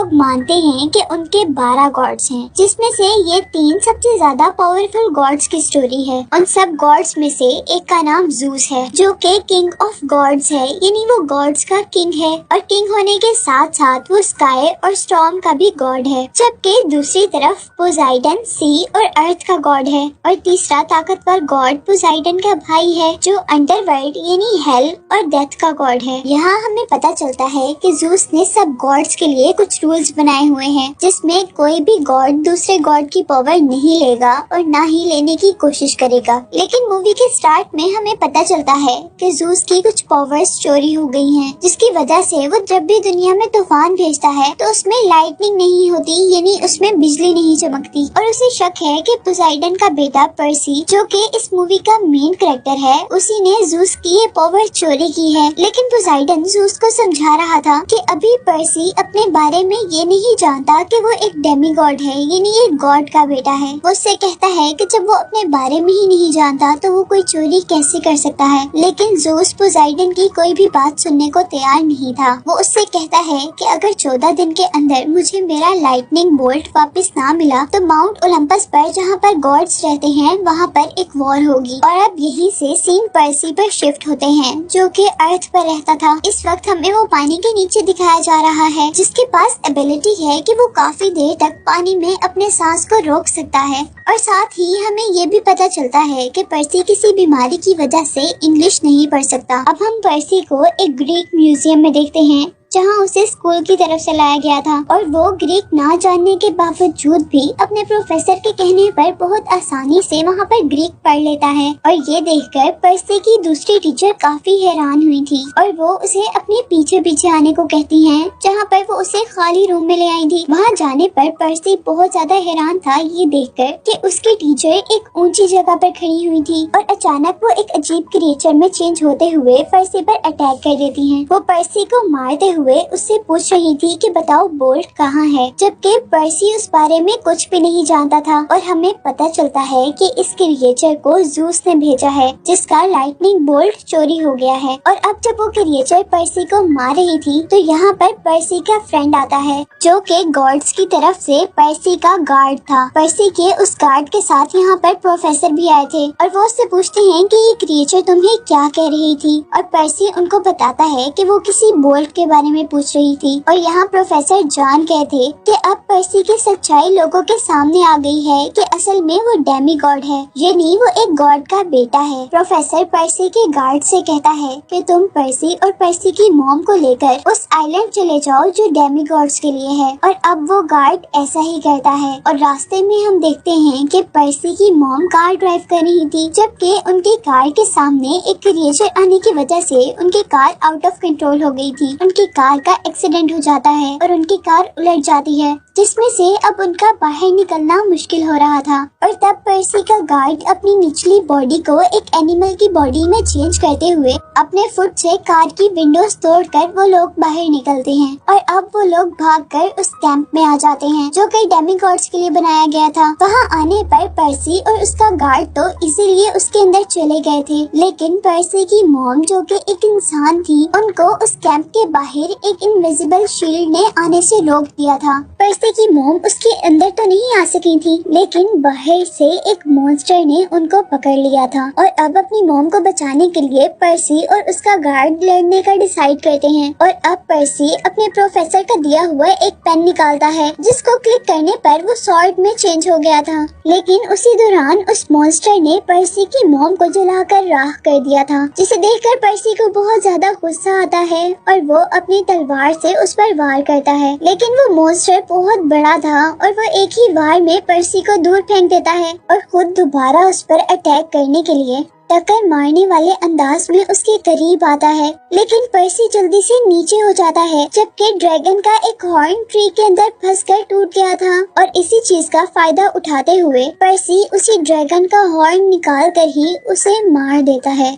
लोग मानते हैं कि उनके 12 गॉड्स हैं, जिसमें से ये 3 सबसे ज्यादा पावरफुल गॉड्स की स्टोरी है। उन सब गॉड्स में से एक का नाम जूस है, जो कि किंग ऑफ गॉड्स है, यानी वो गॉड्स का किंग है और किंग होने के साथ साथ वो स्काई और स्टॉर्म का भी गॉड है। जबकि दूसरी तरफ पोसाइडन सी और अर्थ का गॉड है और तीसरा ताकतवर गॉड पोसाइडन का भाई है, जो अंडरवर्ल्ड यानी हेल और डेथ का गॉड है। यहाँ हमें पता चलता है कि जूस ने सब गॉड्स के लिए कुछ रूल्स बनाए हुए हैं, जिसमें कोई भी गॉड दूसरे गॉड की पावर नहीं लेगा और ना ही लेने की कोशिश करेगा। लेकिन मूवी के स्टार्ट में हमें पता चलता है कि जूस की कुछ पावर्स चोरी हो गई हैं, जिसकी वजह से वो जब भी दुनिया में तूफान भेजता है तो उसमें लाइटनिंग नहीं होती, यानी उसमें बिजली नहीं चमकती। और उसे शक है कि पोसाइडन का बेटा पर्सी, जो कि इस मूवी का मेन कैरेक्टर है, उसी ने जूस की ये पावर चोरी की है। लेकिन पोसाइडन जूस को समझा रहा था कि अभी पर्सी अपने बारे में ये नहीं जानता कि वो एक डेमी गॉड है, यानी एक गॉड का बेटा है। वो उससे कहता है कि जब वो अपने बारे में ही नहीं जानता तो वो कोई चोरी कैसे कर सकता है। लेकिन जूस पोसाइडन की कोई भी बात सुनने को तैयार नहीं था। वो उससे कहता है कि अगर 14 दिन के अंदर मुझे मेरा लाइटनिंग बोल्ट वापस ना मिला तो माउंट ओलंपस पर, जहाँ पर गॉड्स रहते हैं, वहाँ पर एक वॉर होगी। और अब यहीं से सीन पर्सी पर शिफ्ट होते हैं, जो कि अर्थ पर रहता था। इस वक्त हमें वो पानी के नीचे दिखाया जा रहा है, जिसके पास एबिलिटी है कि वो काफी देर तक पानी में अपने सांस को रोक सकता है। और साथ ही हमें ये भी पता चलता है कि पर्सी किसी बीमारी की वजह से इंग्लिश नहीं पढ़ सकता। अब हम पर्सी को एक ग्रीक म्यूजियम में देखते हैं, जहाँ उसे स्कूल की तरफ से लाया गया था और वो ग्रीक ना जानने के बावजूद भी अपने प्रोफेसर के कहने पर बहुत आसानी से वहाँ पर ग्रीक पढ़ लेता है। और ये देखकर पर्सी की दूसरी टीचर काफी हैरान हुई थी और वो उसे अपने पीछे पीछे आने को कहती हैं, जहाँ पर वो उसे खाली रूम में ले आई थी। वहाँ जाने पर पर्सी बहुत ज्यादा हैरान था ये देखकर कि उसकी टीचर एक ऊंची जगह पर खड़ी हुई थी और अचानक वो एक अजीब क्रिएचर में चेंज होते हुए पर्सी पर अटैक कर देती हैं। वो पर्सी को मारते हुए उससे पूछ रही थी कि बताओ बोल्ट कहाँ है, जबकि पर्सी उस बारे में कुछ भी नहीं जानता था। और हमें पता चलता है कि इस क्रिएचर को जूस ने भेजा है, जिसका लाइटनिंग बोल्ट चोरी हो गया है। और अब जब वो क्रिएचर पर्सी को मार रही थी तो यहाँ पर पर्सी का फ्रेंड आता है, जो कि गॉड्स की तरफ से पर्सी का गार्ड था। पर्सी के उस गार्ड के साथ यहाँ पर प्रोफेसर भी आए थे और वो उससे पूछते हैं कि ये क्रिएचर तुम्हें क्या कह रही थी। और पर्सी उनको बताता है कि वो किसी बोल्ट के बारे में पूछ रही थी। और यहाँ प्रोफेसर जॉन कहते कि अब पर्सी की सच्चाई लोगों के सामने आ गई है कि असल में वो डेमी गॉड है, यानी वो एक गॉड का बेटा है। प्रोफेसर पर्सी के गार्ड से कहता है कि तुम पर्सी और पर्सी की मॉम को लेकर उस आइलैंड चले जाओ जो डेमी गॉड्स के लिए है। और अब वो गार्ड ऐसा ही करता है और रास्ते में हम देखते हैं कि पर्सी की मॉम कार ड्राइव कर रही थी, जबकि उनकी कार के सामने एक क्रिएचर आने की वजह से उनकी कार आउट ऑफ कंट्रोल हो गई थी। उनकी कार का एक्सीडेंट हो जाता है और उनकी कार उलट जाती है, जिसमें से अब उनका बाहर निकलना मुश्किल हो रहा था। और तब पर्सी का गार्ड अपनी निचली बॉडी को एक एनिमल की बॉडी में चेंज करते हुए अपने फुट से कार की विंडोज तोड़कर वो लोग बाहर निकलते हैं। और अब वो लोग भागकर उस कैंप में आ जाते हैं, जो कई डेमी गॉड्स के लिए बनाया गया था। वहाँ आने पर पर्सी और उसका गार्ड तो इसीलिए उसके अंदर चले गए थे, लेकिन पर्सी की मॉम, जो कि एक इंसान थी, उनको उस कैंप के बाहर एक इनविजिबल शील्ड ने आने से रोक दिया था। पर्सी की मॉम उसके अंदर तो नहीं आ सकी थी, लेकिन बाहर से एक मॉन्स्टर ने उनको पकड़ लिया था। और अब अपनी मॉम को बचाने के लिए पर्सी और उसका गार्ड लड़ने का डिसाइड करते हैं। और अब पर्सी अपने प्रोफेसर का दिया हुआ एक पेन निकालता है, जिसको क्लिक करने पर वो सॉर्ड में चेंज हो गया था। लेकिन उसी दौरान उस मॉन्स्टर ने पर्सी की मॉम को जलाकर राख कर दिया था, जिसे देखकर पर्सी को बहुत ज्यादा गुस्सा आता है और वो अपनी तलवार से उस पर वार करता है। लेकिन वो मॉन्स्टर बहुत बड़ा था और वो एक ही वार में पर्सी को दूर फेंक देता है और खुद दोबारा उस पर अटैक करने के लिए टक्कर मारने वाले अंदाज में उसके करीब आता है। लेकिन पर्सी जल्दी से नीचे हो जाता है, जबकि ड्रैगन का एक हॉर्न ट्री के अंदर फंसकर टूट गया था। और इसी चीज का फायदा उठाते हुए पर्सी उसी ड्रैगन का हॉर्न निकाल कर ही उसे मार देता है।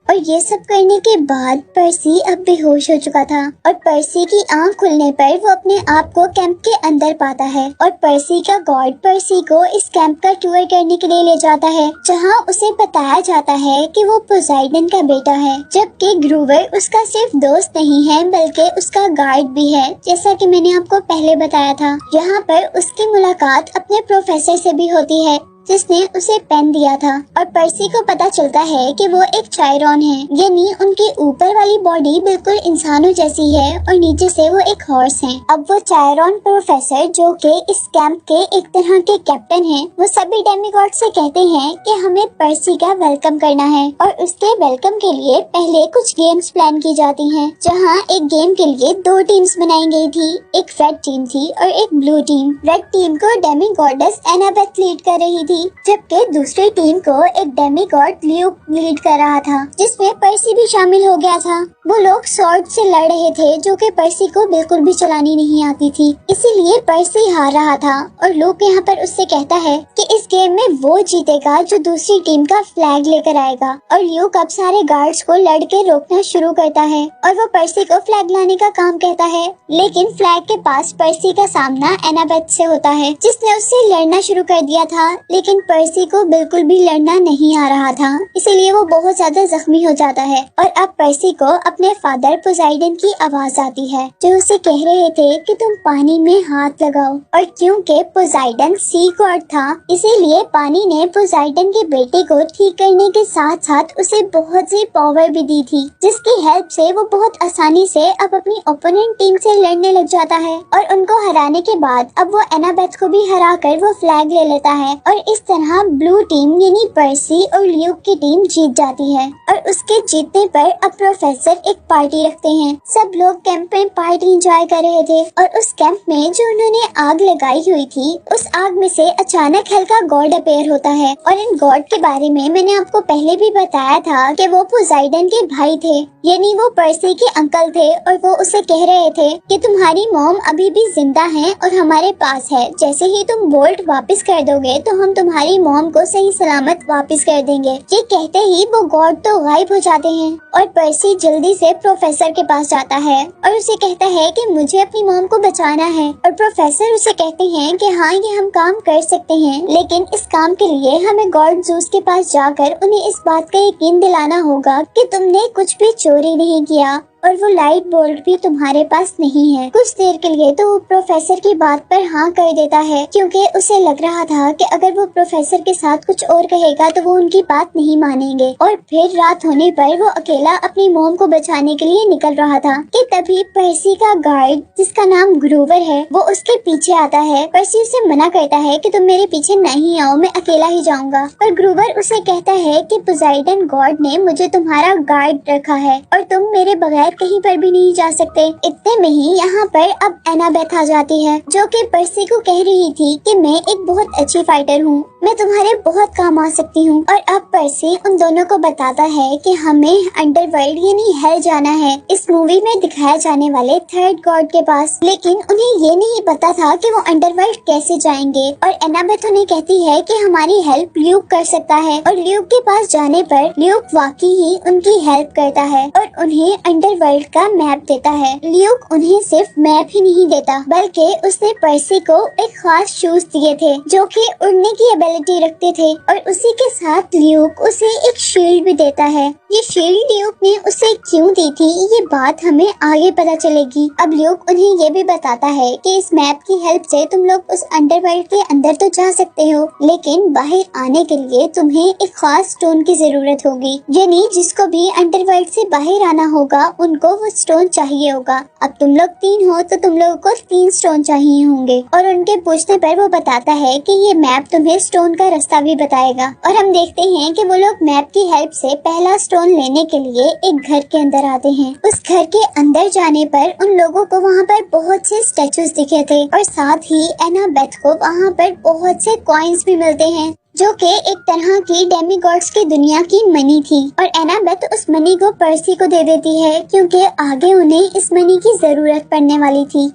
और ये सब करने के बाद पर्सी अब बेहोश हो चुका था और पर्सी की आंख खुलने पर वो अपने आप को कैंप के अंदर पाता है और पर्सी का गॉड पर्सी को इस कैंप का टूर करने के लिए ले जाता है, जहां उसे बताया जाता है कि वो पोसाइडन का बेटा है, जबकि ग्रूवर उसका सिर्फ दोस्त नहीं है बल्कि उसका गार्ड भी है, जैसा कि मैंने आपको पहले बताया था। यहाँ पर उसकी मुलाकात अपने प्रोफेसर से भी होती है जिसने उसे पेन दिया था और पर्सी को पता चलता है कि वो एक चायरॉन है, यानी उनकी ऊपर वाली बॉडी बिल्कुल इंसानों जैसी है और नीचे से वो एक हॉर्स है। अब वो चायरॉन प्रोफेसर जो कि इस कैंप के एक तरह के कैप्टन हैं, वो सभी डेमीगॉड से कहते हैं कि हमें पर्सी का वेलकम करना है और उसके वेलकम के लिए पहले कुछ गेम्स प्लान की जाती हैं, जहां एक गेम के लिए 2 टीम्स बनाई गई थी, एक रेड टीम थी और एक ब्लू टीम। रेड टीम को डेमीगॉडेस एनाबेथ लीड कर रही थी, जबकि दूसरी टीम को एक डेमीगॉड ल्यूक लीड कर रहा था, जिसमें पर्सी भी शामिल हो गया था। वो लोग स्वॉर्ड से लड़ रहे थे जो कि पर्सी को बिल्कुल भी चलानी नहीं आती थी, इसीलिए पर्सी हार रहा था और ल्यूक यहाँ पर उससे कहता है कि इस गेम में वो जीतेगा जो दूसरी टीम का फ्लैग लेकर आएगा। और ल्यूक अब सारे गार्ड्स को लड़के रोकना शुरू करता है और वो पर्सी को फ्लैग लाने का काम कहता है, लेकिन फ्लैग के पास पर्सी का सामना एनाबेथ से होता है, जिसने उससे लड़ना शुरू कर दिया था, लेकिन पर्सी को बिल्कुल भी लड़ना नहीं आ रहा था, इसीलिए वो बहुत ज्यादा जख्मी हो जाता है। और अब पर्सी को अपने फादर पोसाइडन की आवाज आती है जो उसे कह रहे थे कि तुम पानी में हाथ लगाओ, और क्योंकि पोसाइडन सी गॉड था इसीलिए पानी ने पोसाइडन के बेटे को ठीक करने के साथ साथ उसे बहुत सी पावर भी दी थी, जिसकी हेल्प से वो बहुत आसानी से अब अपनी ओपोनेंट टीम से लड़ने लग जाता है। और उनको हराने के बाद अब वो एनाबेथ को भी हरा कर वो फ्लैग ले लेता है और इस तरह ब्लू टीम यानी पर्सी और ल्यूक की टीम जीत जाती है। और उसके जीतने पर अब प्रोफेसर एक पार्टी रखते हैं। सब लोग कैंप में पार्टी एंजॉय कर रहे थे और उस कैंप में जो उन्होंने आग लगाई हुई थी, उस आग में से अचानक हल्का गॉड अपेयर होता है। और इन गॉड के बारे में मैंने आपको पहले भी बताया था कि वो पोसाइडन के भाई थे, यानी वो पर्सी के अंकल थे और वो उसे कह रहे थे कि तुम्हारी मॉम अभी भी जिंदा है और हमारे पास है, जैसे ही तुम बोल्ट वापस कर दोगे तो हम तुम्हारी मॉम को सही सलामत वापस कर देंगे। ये कहते ही वो गॉड तो गायब हो जाते हैं और पर्सी जल्दी से प्रोफेसर के पास जाता है और उसे कहता है कि मुझे अपनी मॉम को बचाना है। और प्रोफेसर उसे कहते हैं कि हाँ, ये हम काम कर सकते हैं, लेकिन इस काम के लिए हमें गॉड ज़ूस के पास जाकर उन्हें इस बात का यकीन दिलाना होगा कि तुमने कुछ भी चोरी नहीं किया और वो लाइट बोल्ट भी तुम्हारे पास नहीं है। कुछ देर के लिए तो वो प्रोफेसर की बात पर हाँ कर देता है, क्योंकि उसे लग रहा था कि अगर वो प्रोफेसर के साथ कुछ और कहेगा तो वो उनकी बात नहीं मानेंगे। और फिर रात होने पर वो अकेला अपनी मॉम को बचाने के लिए निकल रहा था कि तभी पर्सी का गार्ड जिसका नाम ग्रूवर है वो उसके पीछे आता है। पर्सी उसे मना करता है कि तुम मेरे पीछे नहीं आओ, मैं अकेला ही जाऊंगा। पर ग्रूवर उसे कहता है कि पोसाइडन गॉड ने मुझे तुम्हारा गार्ड रखा है और तुम मेरे बगैर कहीं पर भी नहीं जा सकते। इतने में ही यहाँ पर अब एनाबेथ आ जाती है जो कि पर्सी को कह रही थी कि मैं एक बहुत अच्छी फाइटर हूँ, मैं तुम्हारे बहुत काम आ सकती हूँ। और अब पर्सी उन दोनों को बताता है कि हमें अंडरवर्ल्ड यानी हेल जाना है, इस मूवी में दिखाए जाने वाले थर्ड गॉड के पास। लेकिन उन्हें ये नहीं पता था कि वो अंडरवर्ल्ड कैसे जाएंगे। और एनाबेथ उन्हें कहती है कि हमारी हेल्प ल्यूक कर सकता है और ल्यूक के पास जाने पर ल्यूक वाकई ही उनकी हेल्प करता है और उन्हें अंडरवर्ल्ड का मैप देता है। ल्यूक उन्हें सिर्फ मैप ही नहीं देता बल्कि उसने पर्सी को एक खास शूज दिए थे जो कि उड़ने की एबिलिटी रखते थे और उसी के साथ ल्यूक उसे एक शील्ड भी देता है। ये शील्ड ल्यूक ने उसे क्यों दी थी ये बात हमें आगे पता चलेगी। अब ल्यूक उन्हें ये भी बताता है कि इस मैप की हेल्प से तुम लोग उस अंडरवर्ल्ड के अंदर तो जा सकते हो, लेकिन बाहर आने के लिए तुम्हें एक खास स्टोन की जरूरत होगी, यानी जिसको भी अंडरवर्ल्ड से बाहर आना होगा उनको वो स्टोन चाहिए होगा। अब तुम लोग 3 हो तो तुम लोगों को 3 स्टोन चाहिए होंगे। और उनके पूछने पर वो बताता है कि ये मैप तुम्हें स्टोन का रास्ता भी बताएगा। और हम देखते हैं कि वो लोग मैप की हेल्प से पहला स्टोन लेने के लिए एक घर के अंदर आते हैं। उस घर के अंदर जाने पर उन लोगों को वहाँ पर बहुत से स्टेचूज दिखे थे और साथ ही एनाबेथ को वहाँ पर बहुत से कॉइन्स भी मिलते हैं जो कि एक तरह की डेमीगॉड्स की दुनिया की मनी थी। और एनाबेथ उस मनी को पर्सी को दे देती है क्योंकि आगे उन्हें इस मनी की जरूरत पड़ने वाली थी।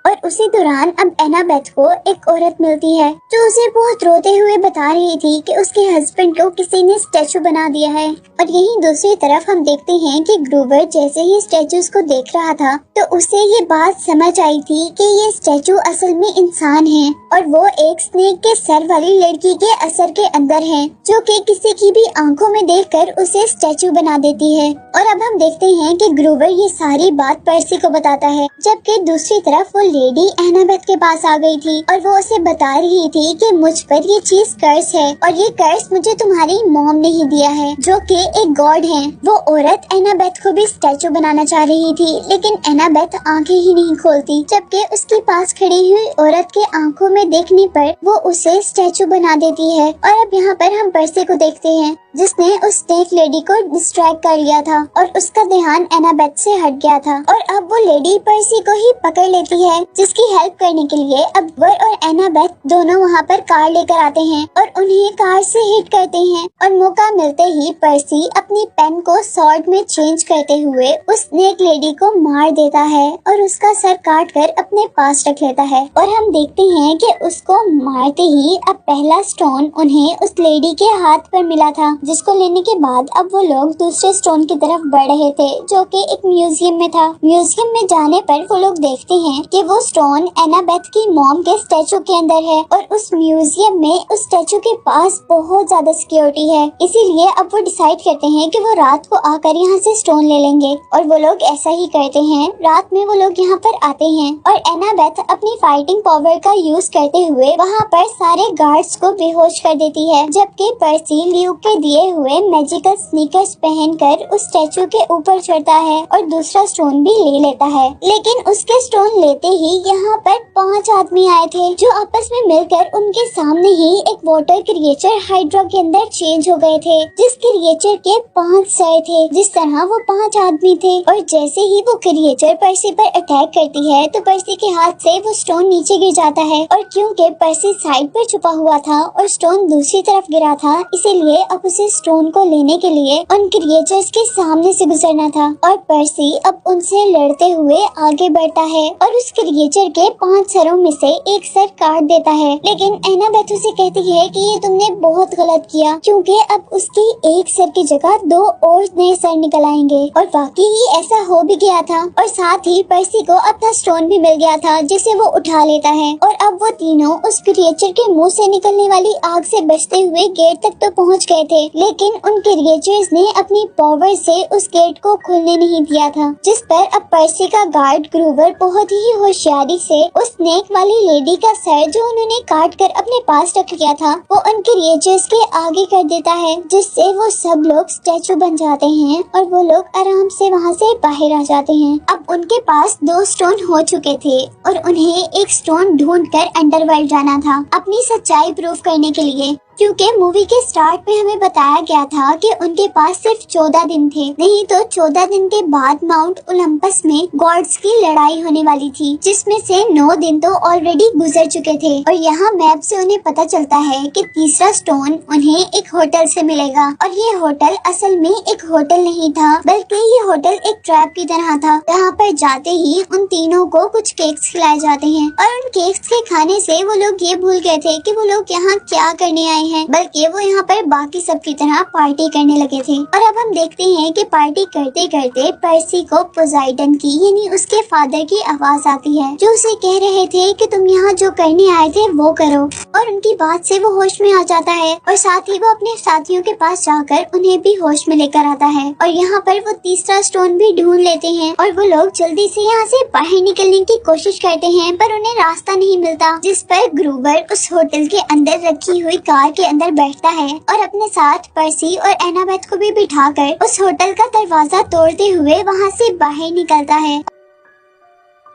और उसी दौरान अब एनाबेथ को एक औरत मिलती है जो उसे बहुत रोते हुए बता रही थी कि उसके हस्बैंड को किसी ने स्टैचू बना दिया है और यहीं दूसरी तरफ हम देखते हैं कि ग्रूवर जैसे ही स्टैचूज को देख रहा था तो उसे ये बात समझ आई थी कि ये स्टैचू असल में इंसान है और वो एक स्नेक के सर वाली लड़की के असर के अंदर है, जो कि किसी की भी आंखों में देखकर उसे स्टैचू बना देती है। और अब हम देखते हैं कि ग्रूवर ये सारी बात पर्सी को बताता है, जबकि दूसरी तरफ वो लेडी एनाबेथ के पास आ गई थी और वो उसे बता रही थी कि मुझ पर ये चीज कर्स है और ये कर्स मुझे तुम्हारी मॉम ने ही दिया है, जो कि एक गॉड है। वो औरत एनाबेथ को भी स्टैचू बनाना चाह रही थी, लेकिन एनाबेथ आंखें ही नहीं खोलती, जबकि उसके पास खड़ी हुई औरत के आंखों में देखने पर वो उसे स्टैचू बना देती है। और अब यहाँ पर हम पर्सी को देखते हैं, जिसने उस स्नेक लेडी को डिस्ट्रैक्ट कर लिया था और उसका ध्यान एनाबेथ से हट गया था। और अब वो लेडी पर्सी को ही पकड़ लेती है, जिसकी हेल्प करने के लिए अब ग्रूवर और एनाबेथ दोनों वहाँ पर कार लेकर आते हैं और उन्हें कार से हिट करते हैं। और मौका मिलते ही पर्सी अपनी पेन को स्वॉर्ड में चेंज करते हुए उस स्नेक लेडी को मार देता है और उसका सर काट कर अपने पास रख लेता है। और हम देखते हैं कि उसको मारते ही अब पहला स्टोन उन्हें उस लेडी के हाथ पर मिला था, जिसको लेने के बाद अब वो लोग दूसरे स्टोन की तरफ बढ़ रहे थे, जो कि एक म्यूजियम में था। म्यूजियम में जाने पर वो लोग देखते हैं कि वो स्टोन एनाबेथ की मॉम के स्टैचू के अंदर है और उस म्यूजियम में उस स्टैचू के पास बहुत ज्यादा सिक्योरिटी है। इसीलिए अब वो डिसाइड करते हैं कि वो रात को आकर यहाँ से स्टोन ले लेंगे और वो लोग ऐसा ही करते हैं। रात में वो लोग यहाँ पर आते हैं और एनाबेथ अपनी फाइटिंग पावर का यूज करते हुए वहाँ पर सारे गार्ड्स को बेहोश कर देती है, जबकि पर्सी ल्यूक के दिए हुए मैजिकल स्नीकर्स पहनकर उस स्टैचू के ऊपर चढ़ता है और दूसरा स्टोन भी ले लेता है। लेकिन उसके स्टोन लेते ही यहाँ पर 5 आदमी आए थे, जो आपस में मिलकर उनके सामने ही एक वाटर क्रिएचर हाइड्रा के अंदर चेंज हो गए थे, जिस क्रिएचर के 5 सर थे, जिस तरह वो 5 आदमी थे। और जैसे ही वो क्रिएचर पर्सी पर अटैक करती है तो पर्सी के हाथ से वो स्टोन नीचे गिर जाता है और क्योंकि पर्सी साइड पर छुपा हुआ था और स्टोन दूसरी तरफ गिरा था, इसीलिए अब उसे स्टोन को लेने के लिए उन क्रिएचर्स के सामने से गुजरना था। और पर्सी अब उनसे लड़ते हुए आगे बढ़ता है और उस क्रिएचर के 5 सरों में से एक सर काट देता है। लेकिन एनाबेथ उसे कहती है कि ये तुमने बहुत गलत किया, क्योंकि अब उसकी एक सर की जगह 2 और नए सर निकल आएंगे। और वाकई ही ऐसा हो भी गया था और साथ ही पर्सी को अपना स्टोन भी मिल गया था, जिसे वो उठा लेता है। और अब वो तीनों उस क्रिएचर के मुंह से निकलने वाली आग से बचते हुए गेट तक तो पहुंच गए थे, लेकिन उन क्रिएचर्स ने अपनी पावर से उस गेट को खुलने नहीं दिया था, जिस पर अब पर्सी का गार्ड ग्रूवर बहुत ही होशियारी से उस स्नेक वाली लेडी का सर, जो उन्होंने काट कर अपने पास रख लिया था, वो उन क्रिएचर्स के आगे कर देता है, जिससे वो सब लोग स्टैचू बन जाते हैं और वो लोग आराम से वहाँ से बाहर आ जाते हैं। अब उनके पास 2 स्टोन हो चुके थे और उन्हें एक स्टोन ढूंढकर अंडरवर्ल्ड जाना था अपनी सच्चाई प्रूफ करने के लिए, क्योंकि मूवी के स्टार्ट में हमें बताया गया था कि उनके पास सिर्फ 14 दिन थे, नहीं तो 14 दिन के बाद माउंट ओलंपस में गॉड्स की लड़ाई होने वाली थी, जिसमें से 9 दिन तो ऑलरेडी गुजर चुके थे। और यहाँ मैप से उन्हें पता चलता है कि तीसरा स्टोन उन्हें एक होटल से मिलेगा और ये होटल असल में एक होटल नहीं था, बल्कि ये होटल एक ट्रैप की तरह था, जहाँ पर जाते ही उन तीनों को कुछ केक्स खिलाए जाते हैं और उन केक्स के खाने से वो लोग ये भूल गए थे कि वो लोग यहाँ क्या करने आए हैं, बल्कि वो यहाँ पर बाकी सब की तरह पार्टी करने लगे थे। और अब हम देखते हैं कि पार्टी करते करते पर्सी को पोसाइडन की यानी उसके फादर की आवाज आती है, जो उसे कह रहे थे कि तुम यहाँ जो करने आए थे वो करो। और उनकी बात से वो होश में आ जाता है और साथ ही वो अपने साथियों के पास जाकर उन्हें भी होश में लेकर आता है। और यहाँ पर वो तीसरा स्टोन भी ढूंढ लेते हैं और वो लोग जल्दी से यहाँ से बाहर निकलने की कोशिश करते हैं, पर उन्हें रास्ता नहीं मिलता, जिस पर ग्रूवर उस होटल के अंदर रखी हुई कार के अंदर बैठता है और अपने साथ पर्सी और एनाबेथ को भी बिठाकर उस होटल का दरवाजा तोड़ते हुए वहाँ से बाहर निकलता है।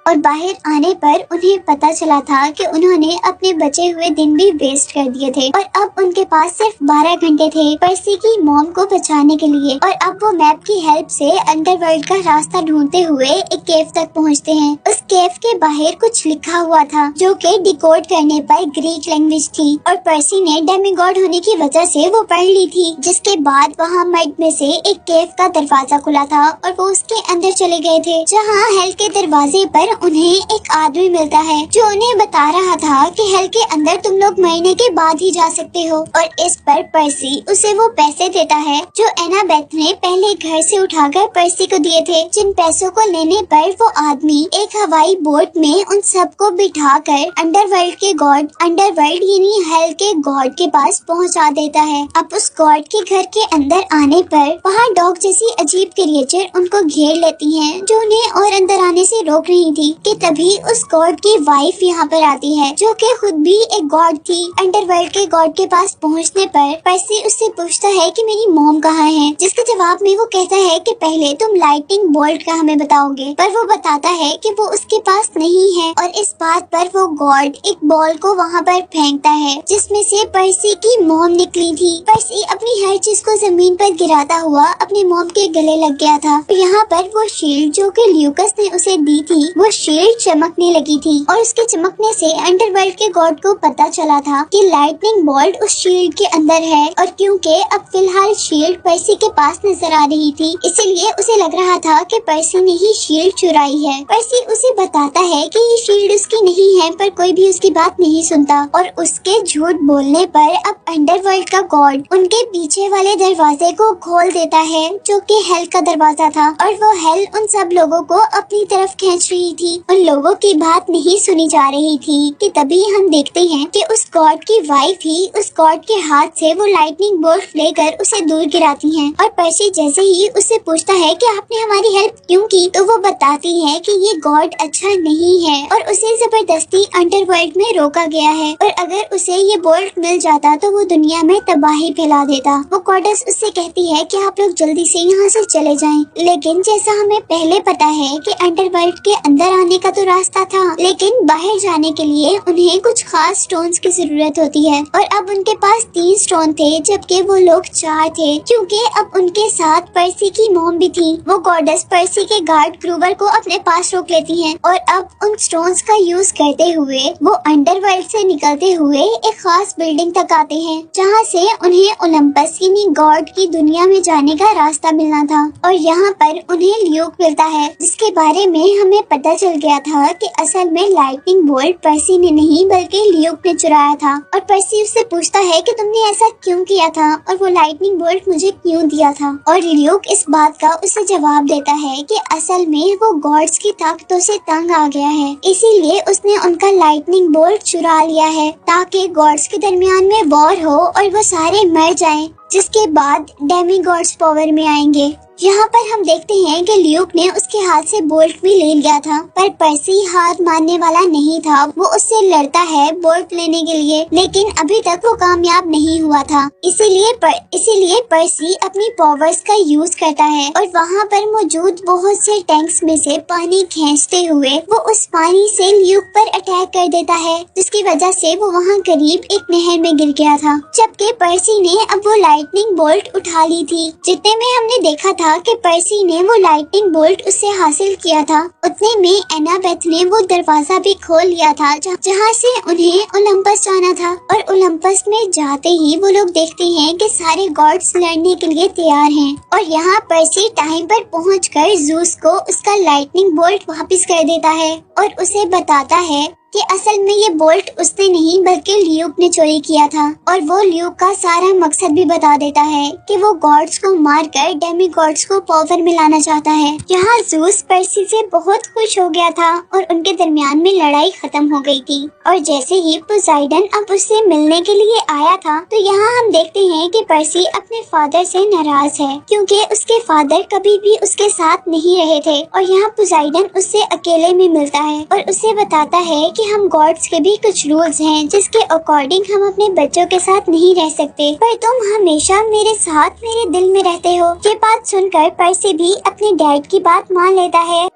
और बाहर आने पर उन्हें पता चला था कि उन्होंने अपने बचे हुए दिन भी वेस्ट कर दिए थे और अब उनके पास सिर्फ 12 घंटे थे पर्सी की मॉम को बचाने के लिए। और अब वो मैप की हेल्प से अंडरवर्ल्ड का रास्ता ढूंढते हुए एक केव तक पहुंचते हैं। उस केव के बाहर कुछ लिखा हुआ था, जो कि डिकोड करने पर ग्रीक लैंग्वेज थी और पर्सी ने डेमीगॉड होने की वजह से वो पढ़ ली थी। जिसके बाद वहाँ मड में से एक केव का दरवाजा खुला था और वो उसके अंदर चले गए थे, जहाँ हेल के दरवाजे पर उन्हें एक आदमी मिलता है जो उन्हें बता रहा था कि हेल के अंदर तुम लोग महीने के बाद ही जा सकते हो। और इस पर पर्सी उसे वो पैसे देता है जो एनाबेथ ने पहले घर से उठाकर पर्सी को दिए थे, जिन पैसों को लेने पर वो आदमी एक हवाई बोट में उन सबको बिठाकर अंडरवर्ल्ड के गॉड, अंडरवर्ल्ड यानी हेल के गॉड के पास पहुंचा देता है। अब उस गॉड के घर के अंदर आने पर वहाँ डॉग जैसी अजीब क्रिएचर उनको घेर लेती हैं, जो उन्हें और अंदर आने से रोक रही थी कि तभी उस गॉड की वाइफ यहाँ पर आती है, जो कि खुद भी एक गॉड थी। अंडरवर्ल्ड के गॉड के पास पहुँचने पर पर्सी उससे पूछता है कि मेरी मॉम कहाँ है, जिसके जवाब में वो कहता है कि पहले तुम लाइटनिंग बोल्ट का हमें बताओगे, पर वो बताता है कि वो उसके पास नहीं है। और इस बात पर वो गॉड एक बॉल को वहाँ पर फेंकता है जिसमें से पर्सी की मॉम निकली थी। पर्सी अपनी हर चीज को जमीन पर गिराता हुआ अपने मॉम के गले लग गया था। यहाँ पर वो शील्ड जो कि ल्यूकस ने उसे दी थी, वो शील्ड चमकने लगी थी और उसके चमकने से अंडरवर्ल्ड के गॉड को पता चला था कि लाइटनिंग बोल्ट उस शील्ड के अंदर है। और क्योंकि अब फिलहाल शील्ड पर्सी के पास नजर आ रही थी, इसीलिए उसे लग रहा था कि पर्सी ने ही शील्ड चुराई है। पर्सी उसे बताता है कि ये शील्ड उसकी नहीं है, पर कोई भी उसकी बात नहीं सुनता। और उसके झूठ बोलने पर अब अंडरवर्ल्ड का गॉड उनके पीछे वाले दरवाजे को खोल देता है, जो कि हेल का दरवाजा था। और वो हेल उन सब लोगों को अपनी तरफ खींच रही थी। उन लोगों की बात नहीं सुनी जा रही थी कि तभी हम देखते हैं कि उस गॉड की वाइफ ही उस गॉड के हाथ से वो लाइटनिंग बोल्ट लेकर उसे दूर गिराती हैं। और पर्सी जैसे ही उससे पूछता है कि आपने हमारी हेल्प क्यों की, तो वो बताती है कि ये गॉड अच्छा नहीं है और उसे जबरदस्ती अंडरवर्ल्ड में रोका गया है, और अगर उसे ये बोल्ट मिल जाता तो वो दुनिया में तबाही फैला देता। वो गॉडेस उससे कहती है कि आप लोग जल्दी से यहाँ से चले जाएं। लेकिन जैसा हमें पहले पता है कि अंडरवर्ल्ड के अंदर आने का तो रास्ता था, लेकिन बाहर जाने के लिए उन्हें कुछ खास स्टोन्स की जरूरत होती है। और अब उनके पास 3 स्टोन थे, जबकि वो लोग 4 थे, क्योंकि अब उनके साथ पर्सी की मॉम भी थी। वो गॉडेस पर्सी के गार्ड ग्रूवर को अपने पास रोक लेती हैं और अब उन स्टोन्स का यूज करते हुए वो अंडरवर्ल्ड से निकलते हुए एक खास बिल्डिंग तक आते हैं, जहाँ से उन्हें ओलंपस यानी गॉड की दुनिया में जाने का रास्ता मिलना था। और यहाँ पर उन्हें ल्यूक मिलता है, जिसके बारे में हमें पता चल गया था कि असल में लाइटनिंग बोल्ट पर्सी ने नहीं बल्कि ल्यूक ने चुराया था। और पर्सी उससे पूछता है कि तुमने ऐसा क्यों किया था और वो लाइटनिंग बोल्ट मुझे क्यों दिया था। और ल्यूक इस बात का उसे जवाब देता है कि असल में वो गॉड्स की ताकतों से तंग आ गया है, इसीलिए उसने उनका लाइटनिंग बोल्ट चुरा लिया है ताकि गॉड्स के दरमियान में वॉर हो और वो सारे मर जाएं, जिसके बाद डेमी गॉड्स पावर में आएंगे। यहाँ पर हम देखते हैं कि ल्यूक ने उसके हाथ से बोल्ट भी ले लिया था, पर पर्सी हाथ मारने वाला नहीं था। वो उससे लड़ता है बोल्ट लेने के लिए, लेकिन अभी तक वो कामयाब नहीं हुआ था। इसीलिए पर्सी अपनी पावर्स का यूज करता है और वहाँ पर मौजूद बहुत से टैंक्स में से पानी खींचते हुए वो उस पानी से ल्यूक पर अटैक कर देता है, जिसकी वजह से वो वहाँ करीब एक नहर में गिर गया था। जबकि पर्सी ने अब वो लाइटनिंग बोल्ट उठा ली थी। जितने में हमने देखा था कि पर्सी ने वो लाइटनिंग बोल्ट उससे हासिल किया था, उतने में एनाबेथ ने वो दरवाजा भी खोल लिया था जहाँ से उन्हें ओलंपस जाना था। और ओलंपस में जाते ही वो लोग देखते हैं कि सारे गॉड्स लड़ने के लिए तैयार हैं। और यहाँ पर्सी टाइम पर पहुंचकर ज़ूस को उसका लाइटनिंग बोल्ट वापस कर देता है और उसे बताता है कि असल में ये बोल्ट उसने नहीं बल्कि ल्यूक ने चोरी किया था। और वो ल्यूक का सारा मकसद भी बता देता है कि वो गॉड्स को मारकर डेमी गॉड्स को पावर में लाना चाहता है। यहाँ ज़ूस पर्सी से बहुत खुश हो गया था और उनके दरमियान में लड़ाई खत्म हो गई थी। और जैसे ही पोसाइडन अब उससे मिलने के लिए आया था, तो यहाँ हम देखते हैं कि पर्सी अपने फादर से नाराज है, क्योंकि उसके फादर कभी भी उसके साथ नहीं रहे थे। और यहाँ पोसाइडन उससे अकेले में मिलता है और उसे बताता है कि हम गॉड्स के भी कुछ रूल्स हैं, जिसके अकॉर्डिंग हम अपने बच्चों के साथ नहीं रह सकते, पर तुम हमेशा मेरे साथ मेरे दिल में रहते हो। ये बात सुनकर पर्सी भी अपने डैड की बात मान लेता है।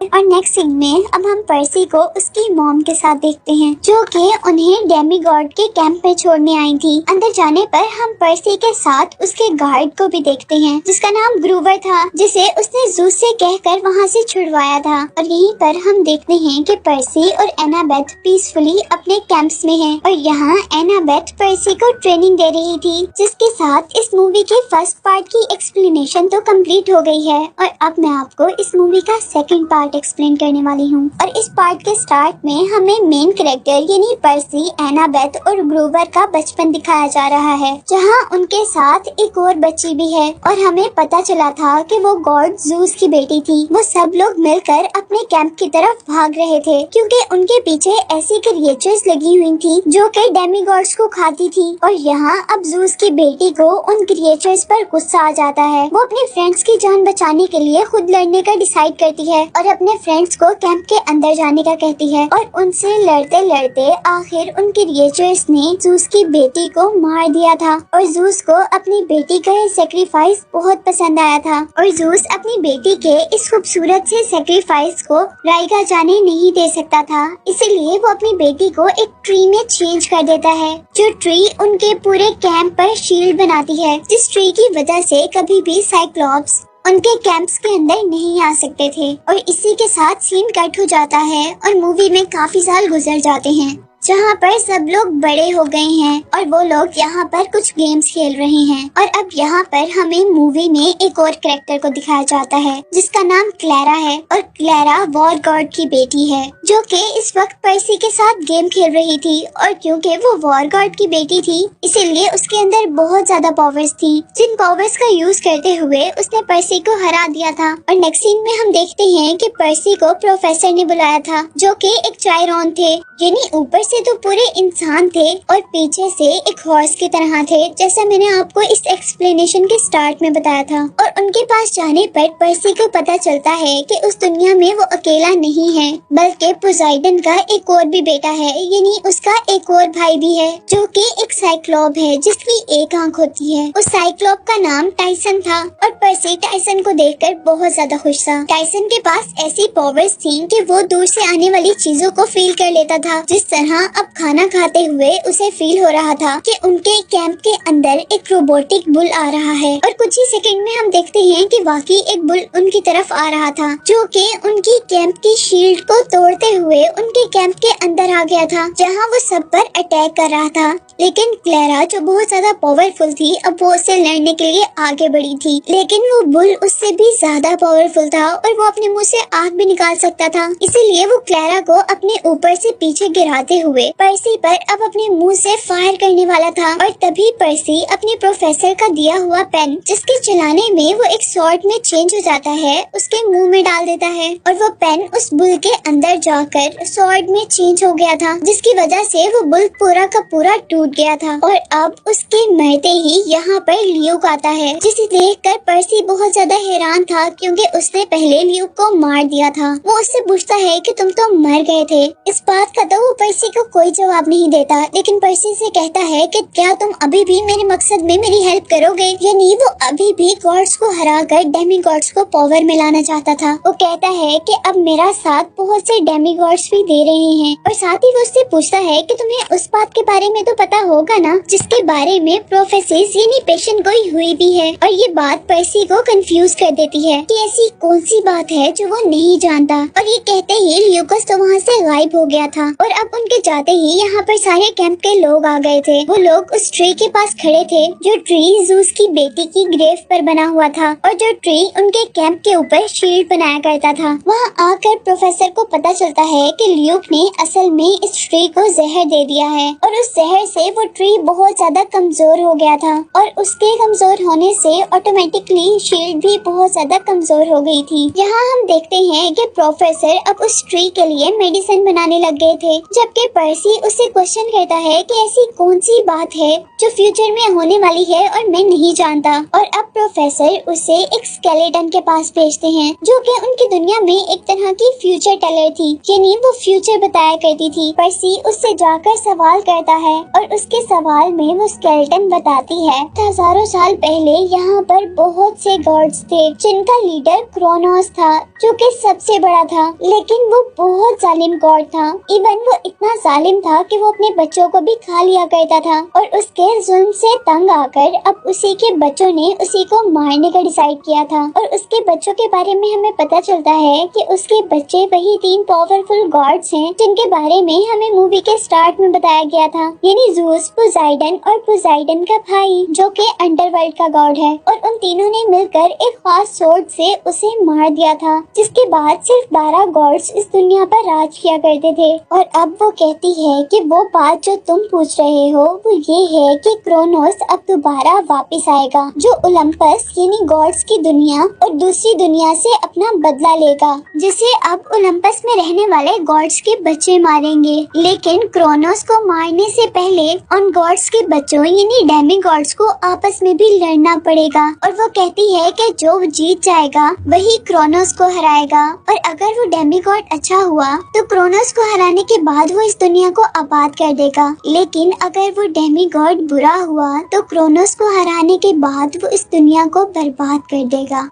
और नेक्स्ट सीन में अब हम पर्सी को उसकी मॉम के साथ देखते हैं, जो कि उन्हें डेमी गॉड के कैंप में छोड़ने आई थी। अंदर जाने पर हम पर्सी के साथ उसके गार्ड को भी देखते हैं, जिसका नाम ग्रूवर था, जिसे उसने ज़ूस से कहकर वहाँ से छुड़वाया था। और यहीं पर हम देखते हैं कि पर्सी और एनाबेथ पीसफुली अपने कैंप्स में हैं। और यहाँ एनाबेथ पर्सी को ट्रेनिंग दे रही थी, जिसके साथ इस मूवी के फर्स्ट पार्ट की एक्सप्लेनेशन तो कंप्लीट हो गई है। और अब मैं आपको इस मूवी का सेकंड पार्ट पार्ट एक्सप्लेन करने वाली हूँ। और इस पार्ट के स्टार्ट में हमें मेन कैरेक्टर यानी पर्सी, एनाबेथ और ग्रूवर का बचपन दिखाया जा रहा है, जहाँ उनके साथ एक और बच्ची भी है। और हमें पता चला था कि वो गॉड ज़ूस की बेटी थी। वो सब लोग मिलकर अपने कैंप की तरफ भाग रहे थे क्योंकि उनके पीछे ऐसी क्रिएचर्स लगी हुई थी जो कि डेमीगॉड्स को खाती थी। और यहाँ अब ज़ूस की बेटी को उन क्रिएचर्स पर गुस्सा आ जाता है। वो अपने फ्रेंड्स की जान बचाने के लिए खुद लड़ने का डिसाइड करती है और अपने फ्रेंड्स को कैंप के अंदर जाने का कहती है। और उनसे लड़ते लड़ते आखिर उन क्रिएचर्स ने ज़ूस की बेटी को मार दिया था। और ज़ूस को अपनी बेटी का ये सेक्रीफाइस बहुत पसंद आया था और ज़ूस अपनी बेटी के इस खूबसूरत से सेक्रीफाइस को राइगा जाने नहीं दे सकता था, इसीलिए वो अपनी बेटी को एक ट्री में चेंज कर देता है, जो ट्री उनके पूरे कैंप पर शील्ड बनाती है, जिस ट्री की वजह से कभी भी साइक्लॉप्स उनके कैंप्स के अंदर नहीं आ सकते थे। और इसी के साथ सीन कट हो जाता है और मूवी में काफी साल गुजर जाते हैं, जहाँ पर सब लोग बड़े हो गए हैं और वो लोग यहाँ पर कुछ गेम्स खेल रहे हैं। और अब यहाँ पर हमें मूवी में एक और कैरेक्टर को दिखाया जाता है जिसका नाम क्लैरा है। और क्लैरा वॉर गॉड की बेटी है जो कि इस वक्त पर्सी के साथ गेम खेल रही थी। और क्योंकि वो वॉर गॉड की बेटी थी इसीलिए उसके अंदर बहुत ज्यादा पावर्स थी, जिन पावर्स का यूज करते हुए उसने पर्सी को हरा दिया था। और नेक्स्ट सीन में हम देखते हैं कि पर्सी को प्रोफेसर ने बुलाया था जो कि एक चायरॉन थे, यानी ऊपर से तो पूरे इंसान थे और पीछे से एक हॉर्स की तरह थे, जैसा मैंने आपको इस एक्सप्लेनेशन के स्टार्ट में बताया था। और उनके पास जाने पर पर्सी को पता चलता है कि उस दुनिया में वो अकेला नहीं है, बल्कि पोसाइडन का एक और भी बेटा है, यानी उसका एक और भाई भी है जो कि एक साइक्लॉप है जिसकी एक आंख होती है। उस साइक्लॉप का नाम टाइसन था और पर्सी टाइसन को देखकर बहुत ज्यादा खुश था। टाइसन के पास ऐसी पावर्स थी कि वो दूर से आने वाली चीजों को फील कर लेता था, जिस तरह अब खाना खाते हुए उसे फील हो रहा था कि उनके कैंप के अंदर एक रोबोटिक बुल आ रहा है। और कुछ ही सेकंड में हम देखते हैं कि वाकई एक बुल उनकी तरफ आ रहा था जो कि उनकी कैंप की शील्ड को तोड़ते हुए उनके कैंप के अंदर आ गया था, जहां वो सब पर अटैक कर रहा था। लेकिन क्लैरा जो बहुत ज्यादा पावरफुल थी अब वो उससे लड़ने के लिए आगे बढ़ी थी, लेकिन वो बुल उससे भी ज्यादा पावरफुल था और वो अपने मुंह से आग भी निकाल सकता था। इसीलिए वो क्लैरा को अपने ऊपर से पीछे गिराते हुए पर्सी पर अब अपने मुंह से फायर करने वाला था। और तभी पर्सी अपने प्रोफेसर का दिया हुआ पेन, जिसके चलाने में वो एक स्वॉर्ड में चेंज हो जाता है, उसके मुंह में डाल देता है और वो पेन उस बुल के अंदर जाकर स्वॉर्ड में चेंज हो गया था, जिसकी वजह से वो बुल पूरा का पूरा टूट गया था। और अब उसके मरते ही यहाँ पर ल्यूक आता है, जिसे देखकर पर्सी बहुत ज्यादा हैरान था क्योंकि उसने पहले ल्यूक को मार दिया था। वो उससे पूछता है कि तुम तो मर गए थे। इस बात का तो वो पर्सी को कोई जवाब नहीं देता, लेकिन पर्सी से कहता है कि क्या तुम अभी भी मेरे मकसद में मेरी हेल्प करोगे? यानी वो अभी भी गॉड्स को हराकर डेमी गॉड्स को पावर में लाना चाहता था। वो कहता है कि अब मेरा साथ बहुत से डेमी गॉड्स भी दे रहे हैं। और साथ ही वो उससे पूछता है कि तुम्हें उस बात के बारे में तो पता होगा ना जिसके बारे में प्रोफेसीज यानी पेशेंट कोई हुई भी है। और ये बात पर्सी को कंफ्यूज कर देती है कि ऐसी कौन सी बात है जो वो नहीं जानता। और ये कहते ही ल्यूकस तो वहाँ से गायब हो गया था। और अब उनके जाते ही यहाँ पर सारे कैंप के लोग आ गए थे। वो लोग उस ट्री के पास खड़े थे जो ट्री ज़ूस की बेटी की ग्रेव पर बना हुआ था और जो ट्री उनके कैंप के ऊपर शील्ड बनाया करता था। वहाँ आकर प्रोफेसर को पता चलता है कि ल्यूक ने असल में इस ट्री को जहर दे दिया है और उस जहर से वो ट्री बहुत ज्यादा कमजोर हो गया था और उसके कमजोर होने से ऑटोमेटिकली शील्ड भी बहुत ज्यादा कमजोर हो गई थी। यहाँ हम देखते हैं कि प्रोफेसर अब उस ट्री के लिए मेडिसिन बनाने लग गए थे, जबकि पर्सी उससे क्वेश्चन करता है कि ऐसी कौन सी बात है जो फ्यूचर में होने वाली है और मैं नहीं जानता। और अब प्रोफेसर उसे एक स्केलेटन के पास भेजते हैं जो कि उनकी दुनिया में एक तरह की फ्यूचर टेलर थी, यानी वो फ्यूचर बताया करती थी। पर्सी उससे जाकर सवाल करता है और उसके सवाल में वो स्केलेटन बताती है हजारों साल पहले यहाँ पर बहुत से गॉड्स थे जिनका लीडर क्रोनोस था जो कि सबसे बड़ा था, लेकिन वो बहुत जालिम गॉड था। इवन वो इतना जालिम था कि वो अपने बच्चों को भी खा लिया करता था और उसके जुल्म से तंग आकर अब उसी के बच्चों ने उसी को मारने का डिसाइड किया था। और उसके बच्चों के बारे में हमें पता चलता है कि उसके बच्चे वही 3 पावरफुल गॉड्स हैं जिनके बारे में हमें मूवी के स्टार्ट में बताया गया था, यानी ज़ूस, पोसाइडन और पोसाइडन का भाई जो कि अंडरवर्ल्ड का गॉड है। और उन तीनों ने मिलकर एक खास सोर्ड से उसे मार दिया था, जिसके बाद सिर्फ 12 गॉड्स इस दुनिया पर राज किया करते थे। और अब वो कहती है कि वो बात जो तुम पूछ रहे हो वो ये है कि क्रोनोस अब दोबारा वापस आएगा, जो ओलंपस यानी गॉड्स की दुनिया और दूसरी दुनिया से अपना बदला लेगा, जिसे अब ओलंपस में रहने वाले गॉड्स के बच्चे मारेंगे। लेकिन क्रोनोस को मारने से पहले उन गॉड्स के बच्चों यानी डेमी गॉड्स को आपस में भी लड़ना पड़ेगा। और वो कहती है कि जो जीत जाएगा वही क्रोनोस को हराएगा, और अगर वो डेमी गॉड अच्छा हुआ तो क्रोनोस को हराने के बाद वो इस दुनिया को आबाद कर देगा। लेकिन अगर वो डेमी गॉड बुरा हुआ तो क्रोनोस को हराने के बाद वो इस दुनिया को बर्बाद कर देगा।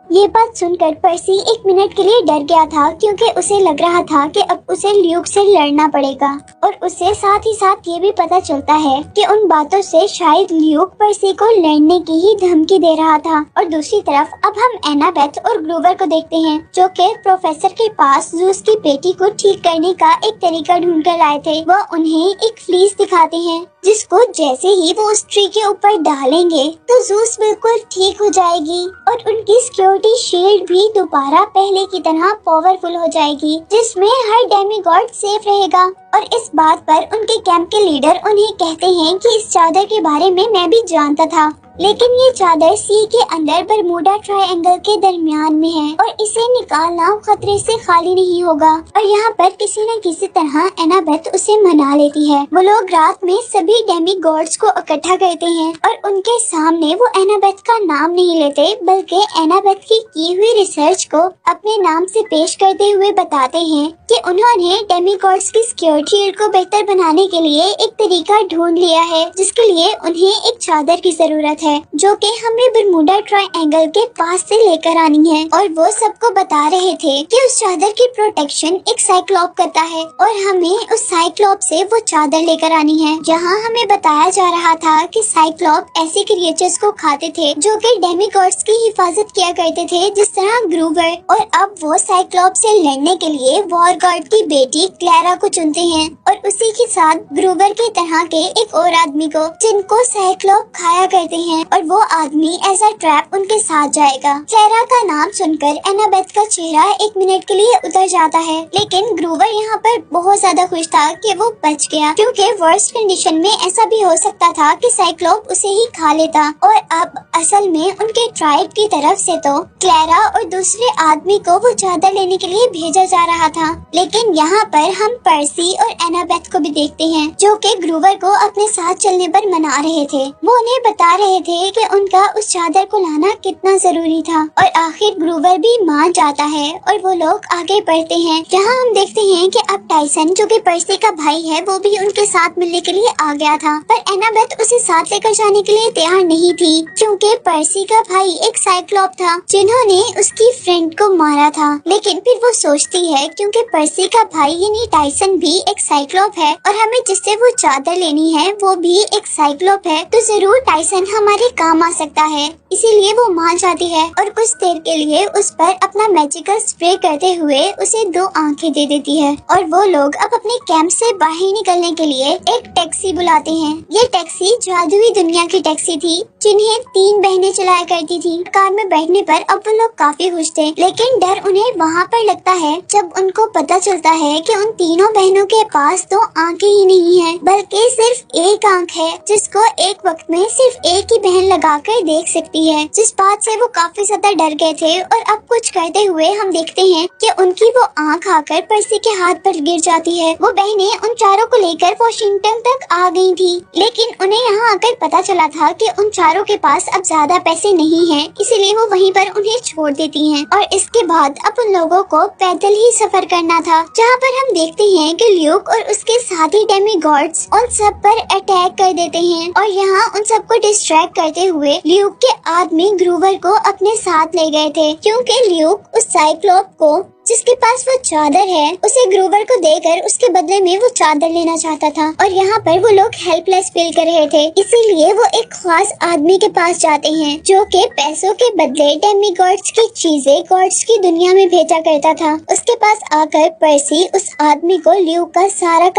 ये बात सुनकर पर्सी 1 मिनट के लिए डर गया था, क्योंकि उसे लग रहा था कि अब उसे ल्यूक से लड़ना पड़ेगा। और उसे साथ ही साथ ये भी पता चलता है कि उन बातों से शायद ल्यूक पर्सी को लड़ने की ही धमकी दे रहा था। और दूसरी तरफ अब हम एनाबेथ और ग्रूवर को देखते हैं, जो कि प्रोफेसर के पास ज़ूस की बेटी को ठीक करने का एक तरीका ढूंढ कर लाए थे। वह उन्हें एक फ्लीस दिखाते हैं, जिसको जैसे ही वो उस ट्री के ऊपर डालेंगे तो ज़ूस बिल्कुल ठीक हो जाएगी और उनकी सिक्योरिटी शील्ड भी दोबारा पहले की तरह पावरफुल हो जाएगी, जिसमें हर डेमीगॉड सेफ रहेगा। और इस बात पर उनके कैंप के लीडर उन्हें कहते हैं कि इस चादर के बारे में मैं भी जानता था, लेकिन ये चादर सी के अंदर बरमूडा ट्रायंगल के दरमियान में है और इसे निकालना खतरे से खाली नहीं होगा। और यहाँ पर किसी न किसी तरह एनाबेथ उसे मना लेती है। वो लोग रात में सभी डेमी गॉड्स को इकट्ठा करते हैं और उनके सामने वो एनाबेथ का नाम नहीं लेते, बल्कि एनाबेथ की हुई रिसर्च को अपने नाम से पेश करते हुए बताते हैं कि उन्होंने डेमी गॉड्स की सिक्योरिटी को बेहतर बनाने के लिए एक तरीका ढूंढ लिया है, जिसके लिए उन्हें एक चादर की जरूरत है, जो कि हमें बरमूडा ट्रायंगल के पास से लेकर आनी है। और वो सबको बता रहे थे कि उस चादर की प्रोटेक्शन एक साइक्लॉप करता है और हमें उस साइक्लॉप से वो चादर लेकर आनी है। जहाँ हमें बताया जा रहा था कि साइक्लॉप ऐसे क्रिएचर्स को खाते थे जो कि डेमीगॉड्स की हिफाजत किया करते थे, जिस तरह ग्रूवर। और अब वो साइक्लॉप से लड़ने के लिए वॉर गॉड की बेटी क्लैरा को चुनते हैं और उसी के साथ ग्रूवर की तरह के एक और आदमी को, जिनको साइक्लॉप खाया करते हैं। और वो आदमी एज अ ट्रैप उनके साथ जाएगा। क्लैरा का नाम सुनकर एनाबेथ का चेहरा 1 मिनट के लिए उतर जाता है, लेकिन ग्रूवर यहाँ पर बहुत ज्यादा खुश था कि वो बच गया, क्योंकि वर्स्ट कंडीशन में ऐसा भी हो सकता था कि साइक्लोप उसे ही खा लेता। और अब असल में उनके ट्राइब की तरफ से तो क्लैरा और दूसरे आदमी को वो चादर लेने के लिए भेजा जा रहा था। लेकिन यहाँ पर हम पर्सी और एनाबेथ को भी देखते हैं, जो कि ग्रूवर को अपने साथ चलने पर मना रहे थे। वो उन्हें बता रहे थे कि उनका उस चादर को लाना कितना जरूरी था। और आखिर ग्रूवर भी मान जाता है और वो लोग आगे बढ़ते हैं, जहाँ हम देखते हैं कि अब टाइसन, जो कि पर्सी का भाई है, वो भी उनके साथ मिलने के लिए आ गया था। पर एनाबेथ उसे साथ लेकर जाने के लिए तैयार नहीं थी, क्योंकि पर्सी का भाई एक साइक्लॉप था जिन्होंने उसकी फ्रेंड को मारा था। लेकिन फिर वो सोचती है, क्योंकि पर्सी का भाई यानी टाइसन भी एक साइक्लॉप है और हमें जिससे वो चादर लेनी है वो भी एक साइक्लॉप है, तो जरूर टाइसन हमारे काम आ सकता है। इसीलिए वो मान जाती है और कुछ देर के लिए उस पर अपना मैजिकल स्प्रे करते हुए उसे 2 आंखें दे देती है। और वो लोग अब अपने कैंप से बाहर निकलने के लिए एक टैक्सी बुलाते हैं। ये टैक्सी जादुई दुनिया की टैक्सी थी, जिन्हें 3 बहनें चलाया करती थी। कार में बैठने पर अब वो लोग काफी खुश थे, लेकिन डर उन्हें वहाँ पर लगता है जब उनको पता चलता है कि उन तीनों बहनों के पास 2 आंखें ही नहीं है, बल्कि सिर्फ एक आंख है, जिसको एक वक्त में सिर्फ एक ही बहन लगाकर देख सकती है। जिस बात से वो काफी ज्यादा डर गए थे। और अब कुछ करते हुए हम देखते हैं कि उनकी वो आंख आकर पर्सी के हाथ पर गिर जाती है। वो बहनें उन चारों को लेकर वॉशिंगटन तक आ गई थी, लेकिन उन्हें यहाँ आकर पता चला था कि उन चारों के पास अब ज्यादा पैसे नहीं हैं, इसीलिए वो वहीं पर उन्हें छोड़ देती हैं। और इसके बाद अब उन लोगों को पैदल ही सफर करना था, जहाँ पर हम देखते हैं कि ल्यूक और उसके साथी डेमीगॉड्स उन सब पर अटैक कर देते हैं। और यहाँ उन सबको डिस्ट्रैक्ट करते हुए ल्यूक के आदमी ग्रूवर को अपने साथ ले गए थे, क्योंकि ल्यूक उस साइक्लोप को जिसके पास वो चादर है, उसे ग्रूवर को देकर उसके बदले में वो चादर लेना चाहता था। और यहाँ पर वो लोग हेल्पलेस फील कर रहे थे, इसीलिए वो एक खास आदमी के पास जाते हैं जो कि पैसों के बदले डेमीगॉड्स की चीजें गॉड्स की दुनिया में भेजा करता था। उसके पास आकर पर्सी उस आदमी को ल्यूक का सारा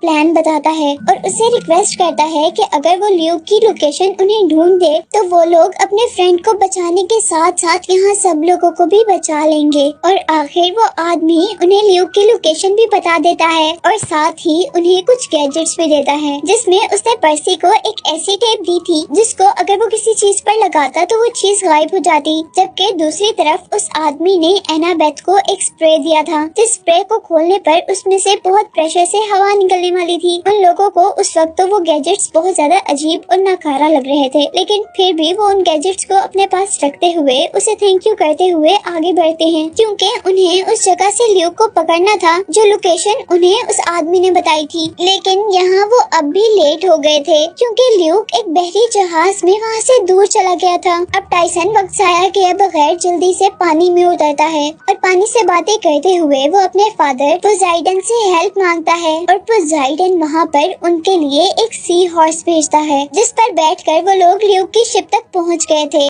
प्लान बताता है और उसे रिक्वेस्ट करता है कि अगर वो ल्यूक की लोकेशन उन्हें ढूंढ दे तो वो लोग अपने फ्रेंड को बचाने के साथ साथ यहाँ सब लोगों को भी बचा लेंगे। और आखिर वो आदमी उन्हें ल्यूक की लोकेशन भी बता देता है और साथ ही उन्हें कुछ गैजेट्स भी देता है, जिसमें उसने पर्सी को एक ऐसी टेप दी थी जिसको अगर वो किसी चीज पर लगाता तो वो चीज गायब हो जाती। जबकि दूसरी तरफ उस आदमी ने एनाबेथ को एक स्प्रे दिया था, जिस स्प्रे को खोलने पर उसमें से बहुत प्रेशर से हवा निकलने वाली थी। उन लोगों को उस वक्त तो वो गैजेट्स बहुत ज्यादा अजीब और नाकारा लग रहे थे, लेकिन फिर भी वो उन गैजेट्स को अपने पास रखते हुए उसे थैंक यू करते हुए आगे बढ़ते हैं, क्योंकि उन्हें उस जगह से ल्यूक को पकड़ना था जो लोकेशन उन्हें उस आदमी ने बताई थी। लेकिन यहाँ वो अब भी लेट हो गए थे, क्योंकि ल्यूक एक बहरी जहाज में वहाँ से दूर चला गया था। अब टाइसन वक्त जाया किए बगैर जल्दी से पानी में उतरता है और पानी से बातें करते हुए वो अपने फादर पोजाइडन से हेल्प मांगता है और पोजाइडन वहाँ पर उनके लिए एक सी हॉर्स भेजता है, जिस पर बैठकर वो लोग ल्यूक की शिप तक पहुँच गए थे।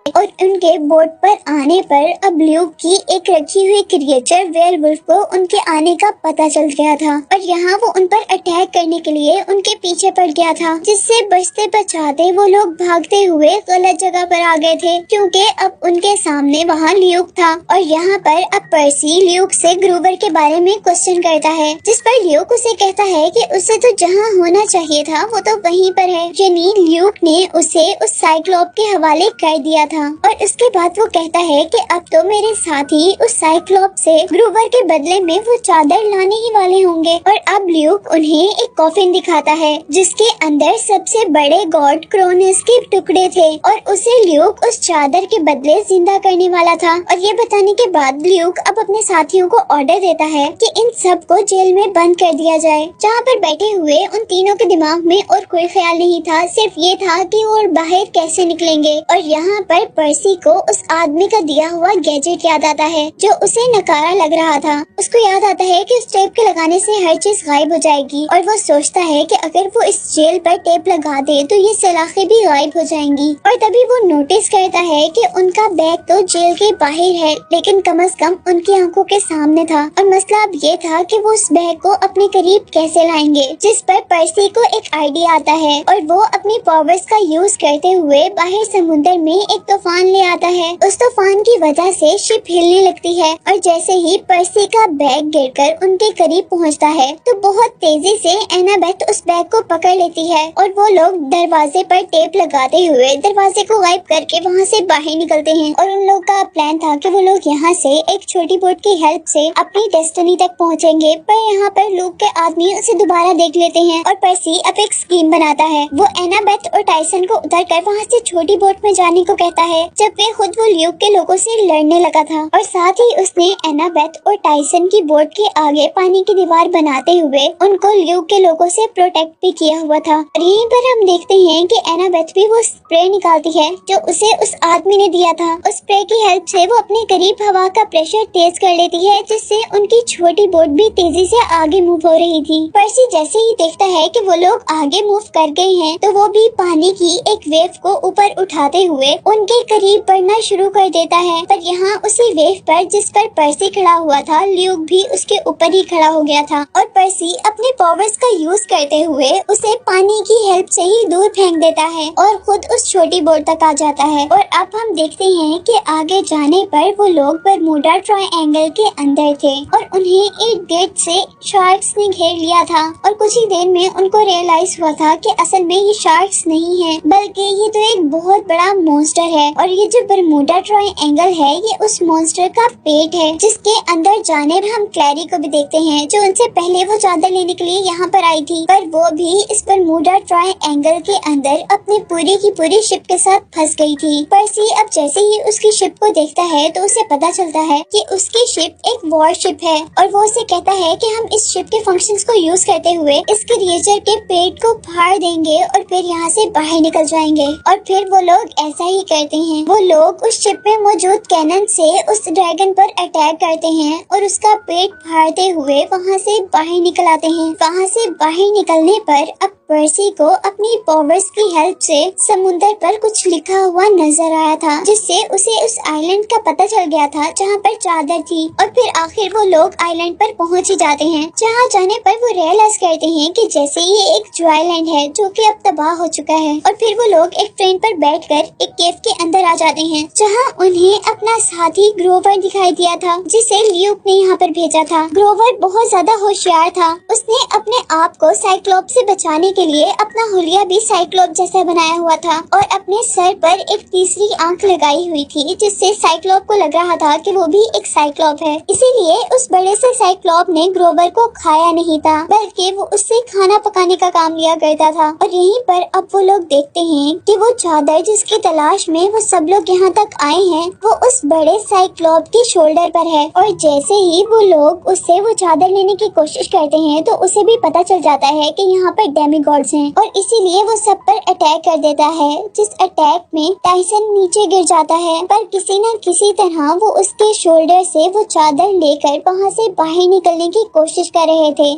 और उनके बोट पर आने पर अब ल्यूक की एक रखी हुई क्रिएचर वेयरवुल्फ को उनके आने का पता चल गया था और यहाँ वो उन पर अटैक करने के लिए उनके पीछे पड़ गया था, जिससे बचते बचाते वो लोग भागते हुए गलत जगह पर आ गए थे, क्योंकि अब उनके सामने वहाँ ल्यूक था। और यहाँ पर अब पर्सी ल्यूक से ग्रूवर के बारे में क्वेश्चन करता है, जिस पर ल्यूक उसे कहता है कि उसे तो जहाँ होना चाहिए था वो तो वहीं पर है, यानी ल्यूक ने उसे उस साइक्लोप के हवाले कर दिया था। और उसके बाद वो कहता है कि अब तो मेरे साथी उस साइक्लोप से ग्रूवर के बदले में वो चादर लाने ही वाले होंगे। और अब ल्यूक उन्हें एक कॉफिन दिखाता है जिसके अंदर सबसे बड़े गॉड क्रोनस के टुकड़े थे और उसे ल्यूक उस चादर के बदले जिंदा करने वाला था। और ये बताने के बाद ल्यूक अब अपने साथियों को ऑर्डर देता है कि इन सब को जेल में बंद कर दिया जाए, जहाँ पर बैठे हुए उन तीनों के दिमाग में और कोई ख्याल नहीं था, सिर्फ ये था कि वो बाहर कैसे निकलेंगे। और यहाँ पर पर्सी को उस आदमी का दिया हुआ गैजेट याद आता है जो उसे नकारा लग रहा था। उसको याद आता है कि उस टेप के लगाने से हर चीज गायब हो जाएगी और वो सोचता है कि अगर वो इस जेल पर टेप लगा दे तो ये सलाखें भी गायब हो जाएंगी। और तभी वो नोटिस करता है कि उनका बैग तो जेल के बाहर है, लेकिन कम से कम उनकी आंखों के सामने था। और मसला अब ये था कि वो उस बैग को अपने करीब कैसे लाएंगे, जिस पर पर्सी को एक आइडिया आता है और वो अपनी पावर्स का यूज करते हुए बाहर समुद्र में एक तूफान ले आता है। उस तूफान की वजह से शिप हिलने लगती है और जैसे ही पर्सी का बैग गिरकर उनके करीब पहुंचता है तो बहुत तेजी से एनाबेथ उस बैग को पकड़ लेती है और वो लोग दरवाजे पर टेप लगाते हुए दरवाजे को गायब करके वहां से बाहर निकलते हैं। और उन लोग का प्लान था कि वो लोग यहाँ से एक छोटी बोट की हेल्प से अपनी डेस्टिनी तक पहुँचेंगे, पर यहाँ पर लूक के आदमी उसे दोबारा देख लेते हैं और पर्सी अब एक स्कीम बनाता है। वो एनाबेथ और टाइसन को उतरकर वहाँ से छोटी बोट में जाने को कहता है, जब वे खुद वो ल्यूक के लोगों से लड़ने लगा था। और साथ ही उसने एनाबेथ और टाइसन की बोट के आगे पानी की दीवार बनाते हुए उनको ल्यूक के लोगों से प्रोटेक्ट भी किया हुआ था। और यहीं पर हम देखते हैं कि एनाबेथ भी वो स्प्रे निकालती है जो उसे उस आदमी ने दिया था। उस स्प्रे की हेल्प से वो अपने करीब हवा का प्रेशर तेज कर लेती है, जिससे उनकी छोटी बोट भी तेजी से आगे मूव हो रही थी। पर्सी जैसे ही देखता है कि वो लोग आगे मूव कर गए हैं तो वो भी पानी की एक वेव को ऊपर उठाते हुए उनके करीब बढ़ना शुरू कर देता है। पर यहाँ उसी वेव पर जिस पर पर्सी खड़ा हुआ था, ल्यूक भी उसके ऊपर ही खड़ा हो गया था और पर्सी अपने पावर्स का यूज करते हुए उसे पानी की हेल्प से ही दूर फेंक देता है और खुद उस छोटी बोट तक आ जाता है। और अब हम देखते हैं कि आगे जाने पर वो लोग बरमूडा ट्रायंगल के अंदर थे और उन्हें एक गेट से शार्क्स ने घेर लिया था। और कुछ ही देर में उनको रियलाइज हुआ था कि असल में ये शार्क्स नहीं है, बल्कि ये तो एक बहुत बड़ा मॉन्स्टर है। और ये जो बरमूडा ट्रायंगल है ये उस मॉन्स्टर का पेट है, जिसके अंदर जाने पर हम क्लैरी को भी देखते हैं जो उनसे पहले वो चादर लेने के लिए यहाँ पर आई थी, पर वो भी इस बरमूडा ट्रायंगल के अंदर अपनी पूरी की पूरी शिप के साथ फंस गई थी। पर्सी अब जैसे ही उसकी शिप को देखता है तो उसे पता चलता है कि उसकी शिप एक वॉर शिप है और वो उसे कहता है कि हम इस शिप के फंक्शंस को यूज करते हुए इस क्रिएचर के पेट को फाड़ देंगे और फिर यहाँ से बाहर निकल जाएंगे। और फिर वो लोग ऐसा ही करते करते हैं। वो लोग उस शिप में मौजूद कैनन से उस ड्रैगन पर अटैक करते हैं और उसका पेट फाड़ते हुए वहाँ से बाहर निकल आते हैं। वहाँ से बाहर निकलने पर अब पर्सी को अपनी पावर्स की हेल्प से समुद्र पर कुछ लिखा हुआ नजर आया था, जिससे उसे उस आइलैंड का पता चल गया था जहाँ पर चादर थी। और फिर आखिर वो लोग आइलैंड पर पहुँच ही जाते हैं, जहाँ जाने पर वो रियलाइज करते हैं कि जैसे ये एक जो आइलैंड है जो कि अब तबाह हो चुका है। और फिर वो लोग एक ट्रेन पर बैठकर एक केव के अंदर आ जाते हैं, जहाँ उन्हें अपना साथी ग्रोवर दिखाई दिया था, जिसे ल्यूक ने यहाँ पर भेजा था। ग्रोवर बहुत ज्यादा होशियार था। उसने अपने आप को साइक्लोप से बचाने के लिए अपना हुलिया भी साइक्लोप जैसा बनाया हुआ था और अपने सर पर एक तीसरी आंख लगाई हुई थी, जिससे साइक्लोप को लग रहा था कि वो भी एक साइक्लोप है। इसीलिए उस बड़े से साइक्लोप ने ग्रोवर को खाया नहीं था, बल्कि वो उससे खाना पकाने का काम लिया करता था। और यहीं पर अब वो लोग देखते हैं कि वो चादर जिसकी तलाश में वो सब लोग यहाँ तक आए हैं, वो उस बड़े साइक्लोप के शोल्डर पर है। और जैसे ही वो लोग उससे वो चादर लेने की कोशिश करते हैं, तो उसे भी पता चल जाता है कि यहाँ पर डेमिगॉड्स हैं और इसीलिए वो सब पर अटैक कर देता है, जिस अटैक में टाइसन नीचे गिर जाता है। पर किसी न किसी तरह वो उसके शोल्डर से वो चादर लेकर वहाँ से बाहर निकलने की कोशिश कर रहे थे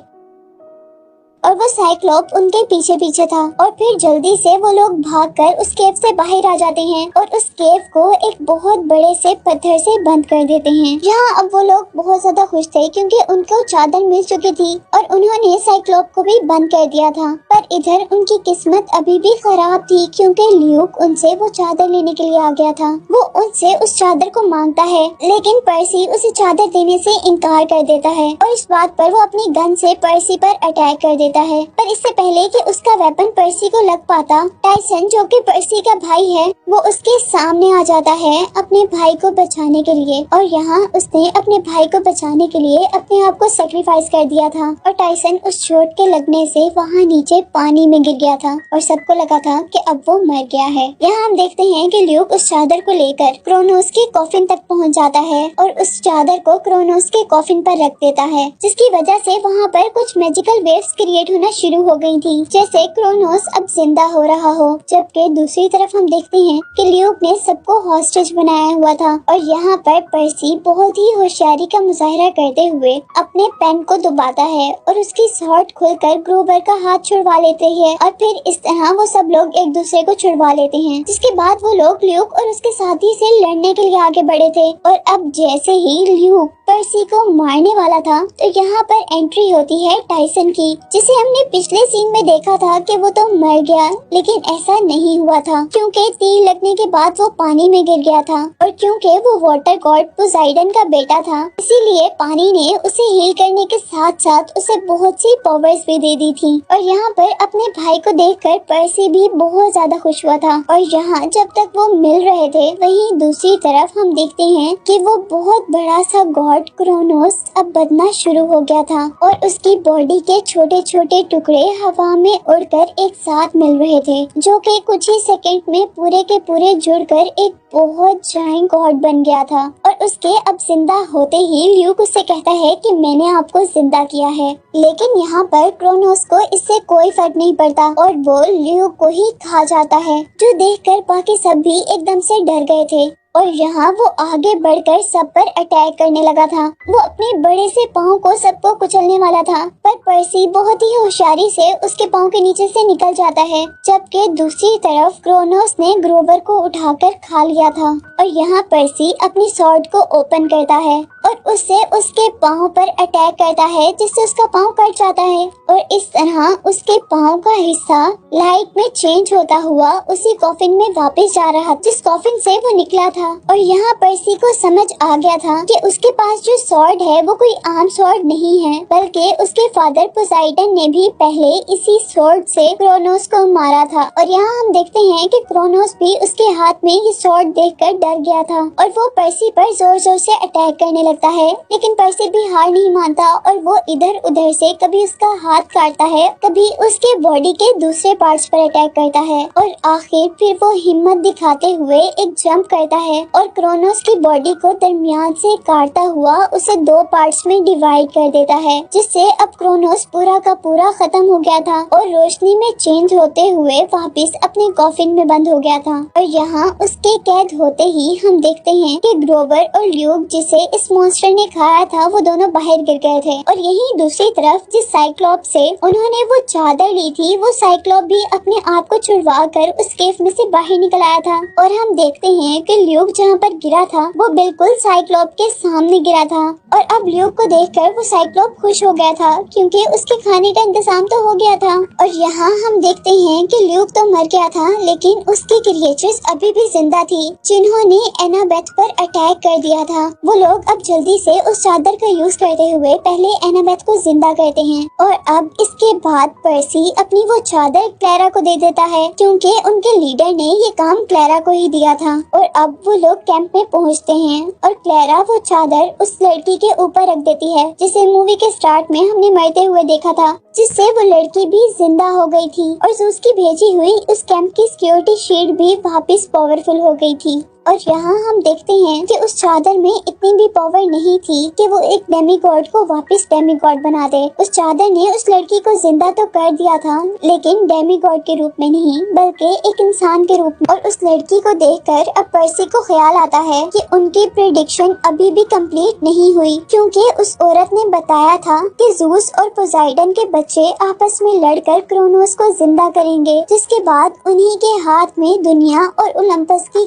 और वो साइक्लोप उनके पीछे पीछे था। और फिर जल्दी से वो लोग भागकर उस केव से बाहर आ जाते हैं और उस केव को एक बहुत बड़े से पत्थर से बंद कर देते हैं। यहाँ अब वो लोग बहुत ज्यादा खुश थे क्योंकि उनको चादर मिल चुकी थी और उन्होंने साइक्लोप को भी बंद कर दिया था। पर इधर उनकी किस्मत अभी भी खराब थी क्योंकि ल्यूक उनसे वो चादर लेने के लिए आ गया था। वो उनसे उस चादर को मांगता है, लेकिन पर्सी उसे चादर देने से इनकार कर देता है और इस बात पर वो अपनी गन से पर्सी पर अटैक कर देता है। पर इससे पहले कि उसका वेपन पर्सी को लग पाता, टाइसन जो कि पर्सी का भाई है, वो उसके सामने आ जाता है अपने भाई को बचाने के लिए। और यहाँ उसने अपने भाई को बचाने के लिए अपने आप को सेक्रीफाइस कर दिया था और टाइसन उस चोट के लगने से वहाँ नीचे पानी में गिर गया था और सबको लगा था कि अब वो मर गया है। यहाँ हम देखते हैं कि ल्यूक उस चादर को लेकर क्रोनोस के कॉफिन तक पहुँच जाता है और उस चादर को क्रोनोस के कॉफिन पर रख देता है, जिसकी वजह से वहाँ पर कुछ मैजिकल वेव्स क्रिएट होना शुरू हो गई थी, जैसे क्रोनोस अब जिंदा हो रहा हो। जबकि दूसरी तरफ हम देखते हैं कि ल्यूक ने सबको हॉस्टेज बनाया हुआ था और यहाँ पर पर्सी बहुत ही होशियारी का मुजाहिरा करते हुए अपने पेन को दबाता है और उसकी शॉर्ट खोलकर ग्रोवर का हाथ छुड़वा लेते हैं और फिर इस तरह वो सब लोग एक दूसरे को छुड़वा लेते हैं। जिसके बाद वो लोग ल्यूक और उसके साथी से लड़ने के लिए आगे बढ़े थे और अब जैसे ही ल्यूक पर्सी को मारने वाला था, तो यहाँ पर एंट्री होती है टाइसन की, जिसे हमने पिछले सीन में देखा था कि वो तो मर गया, लेकिन ऐसा नहीं हुआ था क्योंकि तीर लगने के बाद वो पानी में गिर गया था और क्योंकि वो वाटर गॉड पोसाइडन का बेटा था, इसीलिए पानी ने उसे हील करने के साथ साथ उसे बहुत सी पावर्स भी दे दी थी। और यहाँ पर अपने भाई को देखकर पर्सी भी बहुत ज्यादा खुश हुआ था। और यहाँ जब तक वो मिल रहे थे, वहीं दूसरी तरफ हम देखते हैं कि वो बहुत बड़ा सा गॉड क्रोनोस अब बनना शुरू हो गया था और उसकी बॉडी के छोटे छोटे टुकड़े हवा में उड़कर एक साथ मिल रहे थे, जो कि कुछ ही सेकंड में पूरे के पूरे जुड़कर एक बहुत जाइंट गॉड बन गया था। और उसके अब जिंदा होते ही ल्यूक उससे कहता है कि मैंने आपको जिंदा किया है, लेकिन यहाँ पर क्रोनोस को इससे कोई फर्क नहीं पड़ता और वो ल्यूक को ही खा जाता है, जो देखकर बाकी सब भी एकदम से डर गए थे। और यहाँ वो आगे बढ़कर सब पर अटैक करने लगा था। वो अपने बड़े से पाँव को सबको कुचलने वाला था, पर पर्सी बहुत ही होशियारी से उसके पाँव के नीचे से निकल जाता है, जबकि दूसरी तरफ क्रोनोस ने ग्रोवर को उठाकर खा लिया था। और यहाँ पर्सी अपनी स्वॉर्ड को ओपन करता है और उससे उसके पाँव पर अटैक करता है, जिससे उसका पाँव कट जाता है और इस तरह उसके पाँव का हिस्सा लाइट में चेंज होता हुआ उसी कॉफिन में वापस जा रहा, जिस कॉफिन से वो निकला था। और यहाँ पर्सी को समझ आ गया था कि उसके पास जो स्वॉर्ड है वो कोई आम स्वॉर्ड नहीं है, बल्कि उसके फादर पोसाइडन ने भी पहले इसी स्वॉर्ड से क्रोनोस को मारा था। और यहाँ हम देखते हैं कि क्रोनोस भी उसके हाथ में ये स्वॉर्ड देखकर डर गया था और वो पर्सी पर जोर जोर से अटैक करने लगता है, लेकिन पर्सी भी हार नहीं मानता और वो इधर उधर से कभी उसका हाथ काटता है, कभी उसके बॉडी के दूसरे पार्ट्स पर अटैक करता है और आखिर फिर वो हिम्मत दिखाते हुए एक जंप करता है और क्रोनोस की बॉडी को दरमियान से काटता हुआ उसे 2 पार्ट्स में डिवाइड कर देता है, जिससे अब क्रोनोस पूरा का पूरा खत्म हो गया था और रोशनी में चेंज होते हुए वापस अपने कॉफिन में बंद हो गया था। और यहाँ उसके कैद होते ही हम देखते हैं कि ग्रोवर और ल्यूक, जिसे इस मॉन्स्टर ने खाया था, वो दोनों बाहर गिर गए थे। और यही दूसरी तरफ जिस साइक्लोप से उन्होंने वो चादर ली थी, वो साइक्लोप भी अपने आप को छुड़वा कर उस केव में से बाहर निकल आया था। और हम देखते हैं कि ल्यूक जहाँ पर गिरा था वो बिल्कुल साइक्लोप के सामने गिरा था। और अब ल्यूक को देखकर वो साइक्लोप खुश हो गया था, क्योंकि उसके खाने का इंतजाम तो हो गया था। और यहाँ हम देखते हैं कि ल्यूक तो मर गया था, लेकिन उसकी क्रिएचर्स अभी भी जिंदा थी, जिन्होंने एनाबेथ पर अटैक कर दिया था। वो लोग अब जल्दी से उस चादर का यूज करते हुए पहले एनाबेथ को जिंदा करते हैं। और अब इसके बाद पर्सी अपनी वो चादर क्लैरा को दे देता है, क्योंकि उनके लीडर ने ये काम क्लैरा को ही दिया था। और अब वो लोग कैंप में पहुंचते हैं और क्लैरा वो चादर उस लड़की के ऊपर रख देती है, जिसे मूवी के स्टार्ट में हमने मरते हुए देखा था, जिससे वो लड़की भी जिंदा हो गई थी। और ज़ूस की भेजी हुई उस कैंप की सिक्योरिटी शील्ड भी वापस पावरफुल हो गई थी। और यहाँ हम देखते हैं कि उस चादर में इतनी भी पावर नहीं थी कि वो एक डेमीगॉड को वापस डेमीगॉड बना दे। उस चादर ने उस लड़की को जिंदा तो कर दिया था, लेकिन डेमीगॉड के रूप में नहीं, बल्कि एक इंसान के रूप में। और उस लड़की को देखकर अब पर्सी को ख्याल आता है कि उनकी प्रेडिक्शन अभी भी कंप्लीट नहीं हुई, क्योंकि उस औरत ने बताया था कि ज़ूस और पोसाइडन के बच्चे आपस में लड़कर क्रोनोस को जिंदा करेंगे, जिसके बाद उन्हीं के हाथ में दुनिया और ओलंपस की